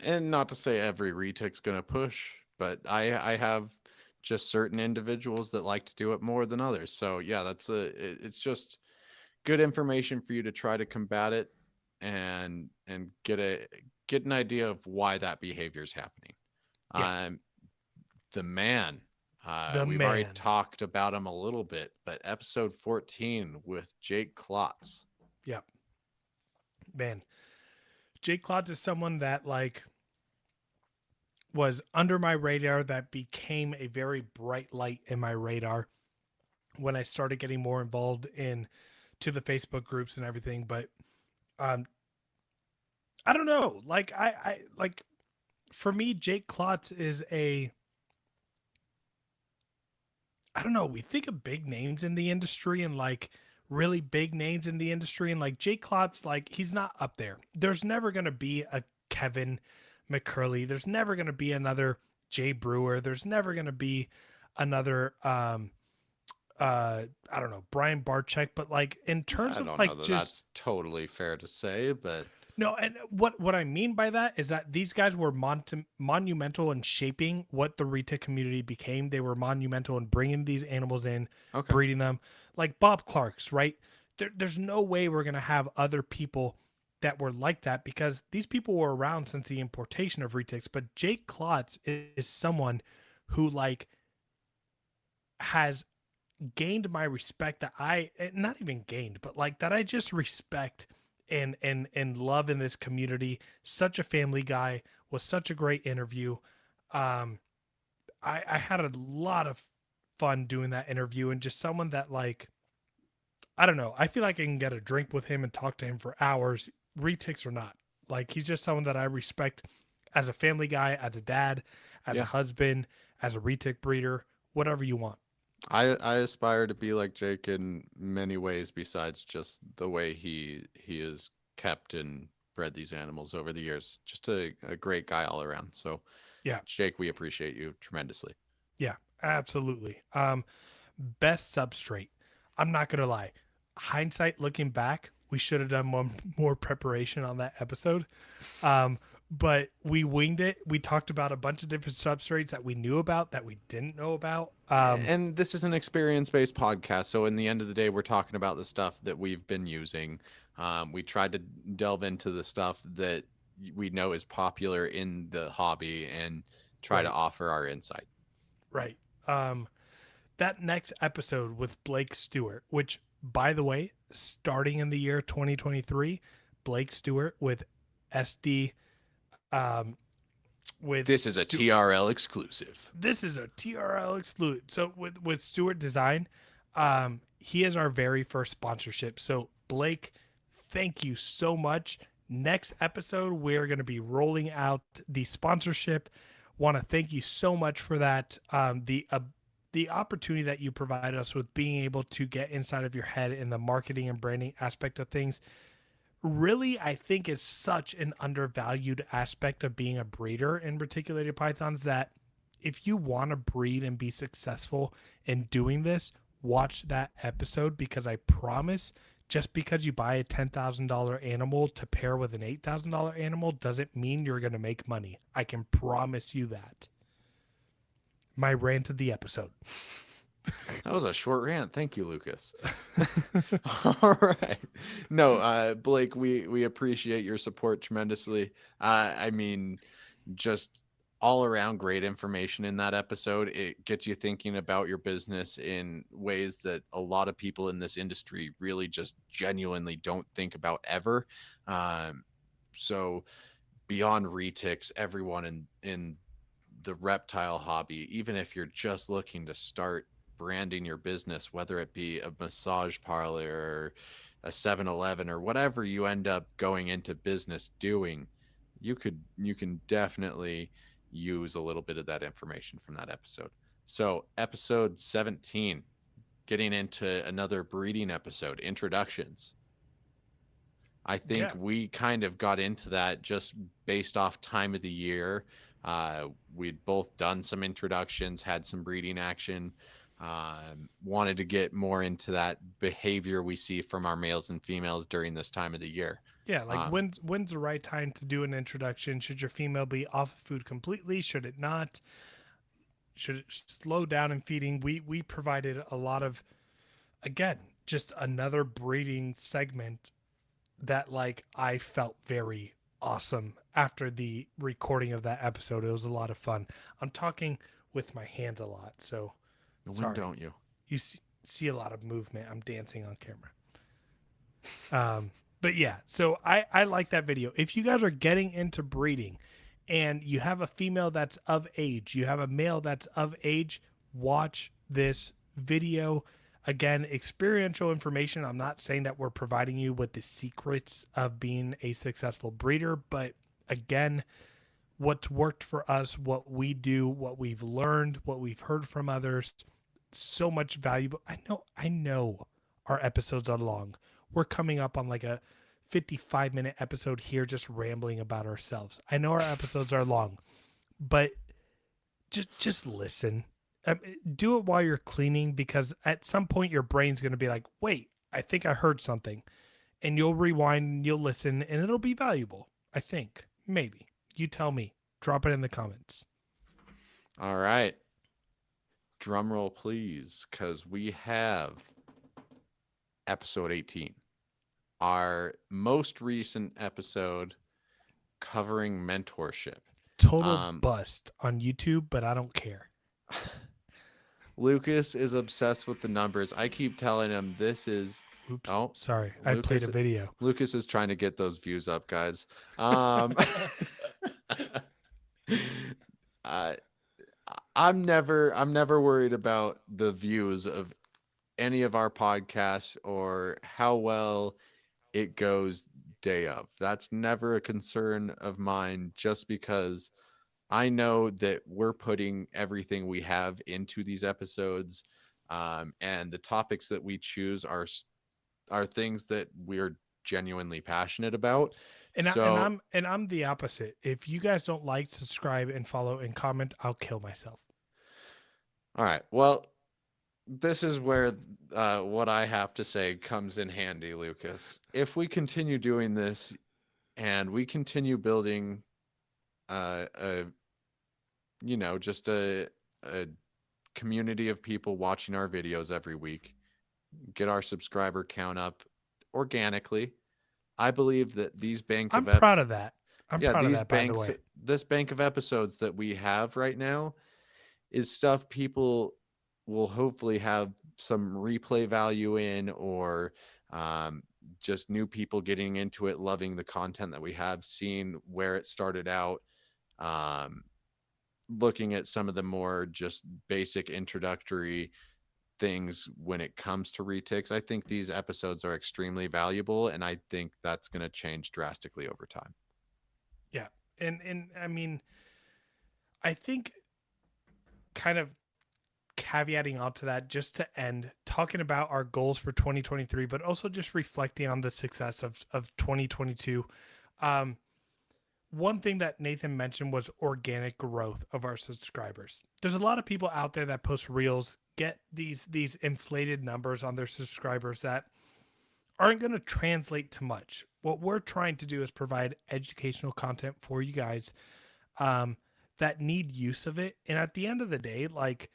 And not to say every retic's going to push, but I have just certain individuals that like to do it more than others. So yeah, it's just good information for you to try to combat it and get an idea of why that behavior is happening. Yeah, Um, the man, the we've already man. talked about him a little bit, but episode 14 with Jake Klotz. Yeah, man. Jake Klotz is someone that like was under my radar that became a very bright light in my radar when I started getting more involved in to the Facebook groups and everything. But um, I don't know. Like I like for me, Jake Klotz is a I don't know. We think of big names in the industry and like really big names in the industry, and like Jake Klotz, like he's not up there. There's never gonna be a Kevin McCurley. There's never gonna be another Jay Brewer. There's never gonna be another I don't know, Brian Barczyk. But like in terms I of don't know like that just that's totally fair to say, but no, and what I mean by that is that these guys were monumental in shaping what the retail community became. They were monumental in bringing these animals in, okay. breeding them, like Bob Clark's. Right? There's no way we're gonna have other people that were like that because these people were around since the importation of retics. But Jake Klotz is someone who like has gained my respect that I not even gained, but like that I just respect and love in this community. Such a family guy, was such a great interview. Um, I had a lot of fun doing that interview and just someone that like I don't know. I feel like I can get a drink with him and talk to him for hours, retics or not. Like he's just someone that I respect as a family guy, as a dad, as a Yeah. husband, as a retic breeder, whatever you want. I aspire to be like Jake in many ways besides just the way he is kept and bred these animals over the years. Just a great guy all around. So Yeah, Jake, we appreciate you tremendously. yeah, absolutely. Best substrate. I'm not gonna lie. Hindsight, looking back, we should have done more preparation on that episode. Um, but we winged it. We talked about a bunch of different substrates that we knew about that we didn't know about. And this is an experience-based podcast, so in the end of the day, we're talking about the stuff that we've been using. We tried to delve into the stuff that we know is popular in the hobby and try to Right, offer our insight. right. Um, that next episode with Blake Stewart, which, by the way, starting in the year 2023, Blake Stewart with SD, um, with This is a TRL exclusive. this is a TRL exclude. So with Stewart Design, he is our very first sponsorship. So Blake, thank you so much. Next episode, we're going to be rolling out the sponsorship. Want to thank you so much for that. the opportunity that you provide us with being able to get inside of your head in the marketing and branding aspect of things really, I think, is such an undervalued aspect of being a breeder in reticulated pythons that if you want to breed and be successful in doing this, watch that episode because I promise just because you buy a $10,000 animal to pair with an $8,000 animal doesn't mean you're going to make money. I can promise you that. My rant of the episode. That was a short rant. Thank you, Lucas. All right. No, Blake, we appreciate your support tremendously. I mean, just all around great information in that episode. It gets you thinking about your business in ways that a lot of people in this industry really just genuinely don't think about ever. Um, so beyond retics, everyone in the reptile hobby, even if you're just looking to start branding your business, whether it be a massage parlor or a 7-Eleven or whatever you end up going into business doing, you can definitely use a little bit of that information from that episode. So, episode 17, getting into another breeding episode, introductions. I think Yeah. we kind of got into that just based off time of the year. We'd both done some introductions, had some breeding action, wanted to get more into that behavior we see from our males and females during this time of the year. Yeah, like Um, when's the right time to do an introduction? Should your female be off of food completely? Should it not? Should it slow down in feeding? We provided a lot of, again, just another breeding segment that like I felt very awesome after the recording of that episode. It was a lot of fun. I'm talking with my hands a lot, so when sorry. don't you? You see a lot of movement. I'm dancing on camera. But yeah, so I like that video. If you guys are getting into breeding and you have a female that's of age, you have a male that's of age, watch this video. Again, experiential information. I'm not saying that we're providing you with the secrets of being a successful breeder, but again, what's worked for us, what we do, what we've learned, what we've heard from others, so much valuable. I know our episodes are long. We're coming up on like a 55-minute episode here just rambling about ourselves. I know our episodes are long, but just listen. Do it while you're cleaning because at some point your brain's going to be like, "Wait, I think I heard something." And you'll rewind and you'll listen and it'll be valuable. I think. Maybe. You tell me. Drop it in the comments. All right. Drum roll, please, because we have episode 18, our most recent episode covering mentorship. Total Um, bust on YouTube, but I don't care. Lucas is obsessed with the numbers. I keep telling him this is Oops. oh Sorry. I played Lucas a video. Lucas is trying to get those views up, guys. Um I I'm never worried about the views of any of our podcasts or how well it goes day of. That's never a concern of mine just because I know that we're putting everything we have into these episodes, and the topics that we choose are things that we're genuinely passionate about. And So, I'm the opposite. If you guys don't like, subscribe, and follow and comment, I'll kill myself. all right. Well, this is where what I have to say comes in handy, Lucas. If we continue doing this and we continue building a just a community of people watching our videos every week, get our subscriber count up organically. I believe that these bank I'm of proud of that. I'm yeah, proud of these that, by the banks way. this bank of episodes that we have right now is stuff people will hopefully have some replay value in, or um, just new people getting into it, loving the content that we have, seeing where it started out, um, looking at some of the more just basic introductory things when it comes to retics. I think these episodes are extremely valuable, and I think that's going to change drastically over time. Yeah. And I mean, I think kind of caveating onto that just to end talking about our goals for 2023, but also just reflecting on the success of 2022. Um, One thing that Nathan mentioned was organic growth of our subscribers. There's a lot of people out there that post reels, get these inflated numbers on their subscribers that aren't going to translate to much. What we're trying to do is provide educational content for you guys um, that need use of it. And at the end of the day, like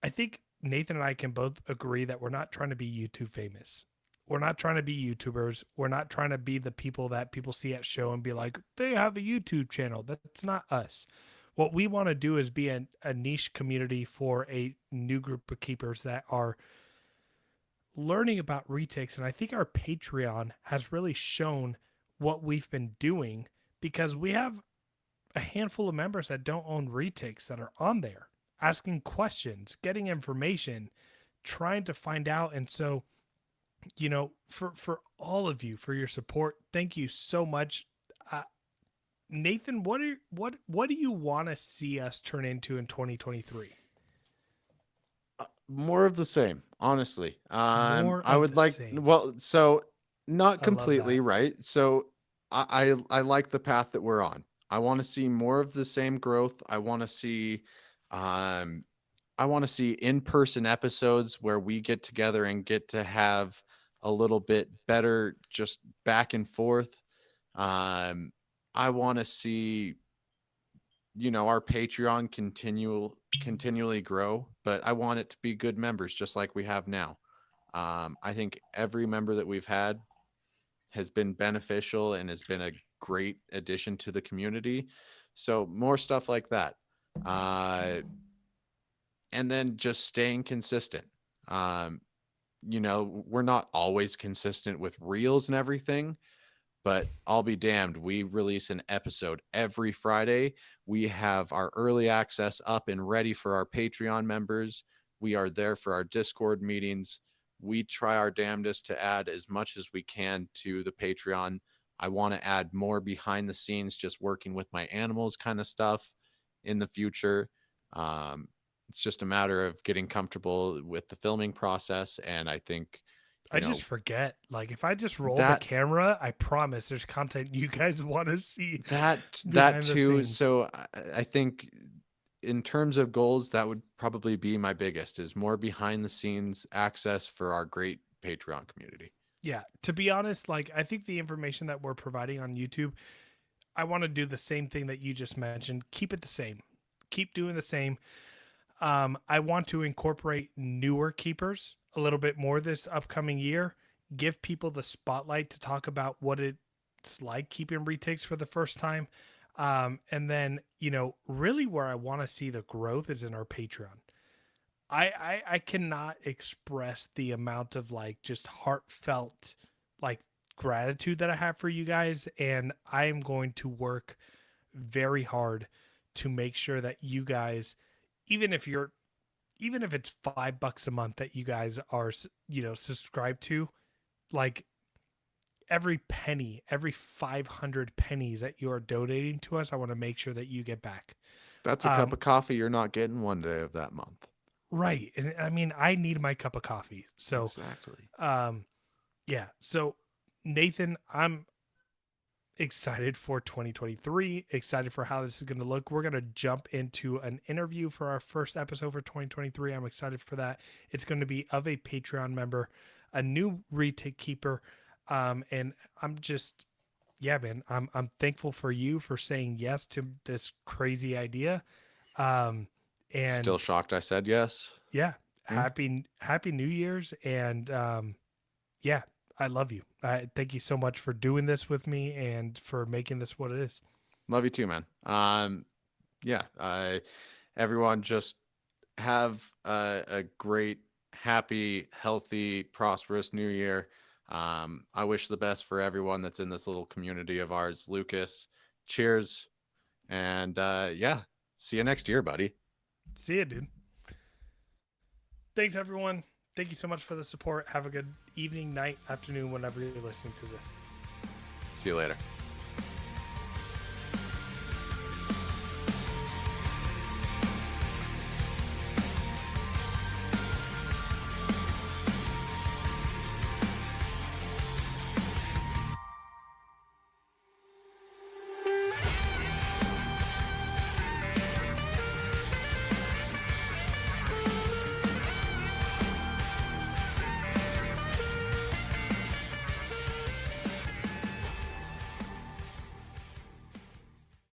I think Nathan and I can both agree that we're not trying to be YouTube famous. We're not trying to be YouTubers. We're not trying to be the people that people see at show and be like, they have a YouTube channel. That's not us. What we want to do is be a niche community for a new group of keepers that are learning about retics. And I think our Patreon has really shown what we've been doing because we have a handful of members that don't own retics that are on there asking questions, getting information, trying to find out. And so, for all of you for your support, thank you so much. Uh, Nathan, what do you want to see us turn into in 2023? More of the same, honestly. More I of would the like, same. well, so not I love completely, that. right? So I like the path that we're on. I want to see more of the same growth. Um I want to see in-person episodes where we get together and get to have a little bit better just back and forth. Um I want to see, our Patreon continually grow, but I want it to be good members just like we have now. I think every member that we've had has been beneficial and has been a great addition to the community. So more stuff like that. Uh, and then just staying consistent. Um, we're not always consistent with reels and everything, but I'll be damned. We release an episode every Friday. We have our early access up and ready for our Patreon members. We are there for our Discord meetings. We try our damnedest to add as much as we can to the Patreon. I want to add more behind the scenes, just working with my animals kind of stuff in the future. Um, it's just a matter of getting comfortable with the filming process. And I think, I you just know, forget. Like if I just roll the that camera, I promise there's content you guys want to see that behind the too. scenes. So I think in terms of goals, that would probably be my biggest is more behind the scenes access for our great Patreon community. Yeah, to be honest, like I think the information that we're providing on YouTube, I want to do the same thing that you just mentioned. Keep it the same. Keep doing the same. I want to incorporate newer keepers a little bit more this upcoming year. Give people the spotlight to talk about what it's like keeping retakes for the first time. And then, really where I want to see the growth is in our Patreon. I cannot express the amount of like just heartfelt like gratitude that I have for you guys. And I am going to work very hard to make sure that you guys, even if you're even if it's $5 a month that you guys are subscribed to, like every penny, every 500 pennies that you are donating to us, I want to make sure that you get back. That's a cup um of coffee you're not getting one day of that month. right, and I mean I need my cup of coffee, so Exactly. um yeah. So Nathan, I'm excited for 2023, excited for how this is going to look. We're going to jump into an interview for our first episode for 2023. I'm excited for that. It's going to be of a Patreon member, a new retake keeper. And I'm just, yeah, man, I'm thankful for you for saying yes to this crazy idea. Um, Still and shocked I said yes. yeah, Yeah. happy New Year's. And yeah, I love you. Thank you so much for doing this with me and for making this what it is. Love you too, man. Yeah. Everyone just have a great, happy, healthy, prosperous new year. I wish the best for everyone that's in this little community of ours. Lucas, cheers. And yeah, see you next year, buddy. See you, dude. Thanks, everyone. Thank you so much for the support. Have a good evening, night, afternoon, whenever you're listening to this. See you later.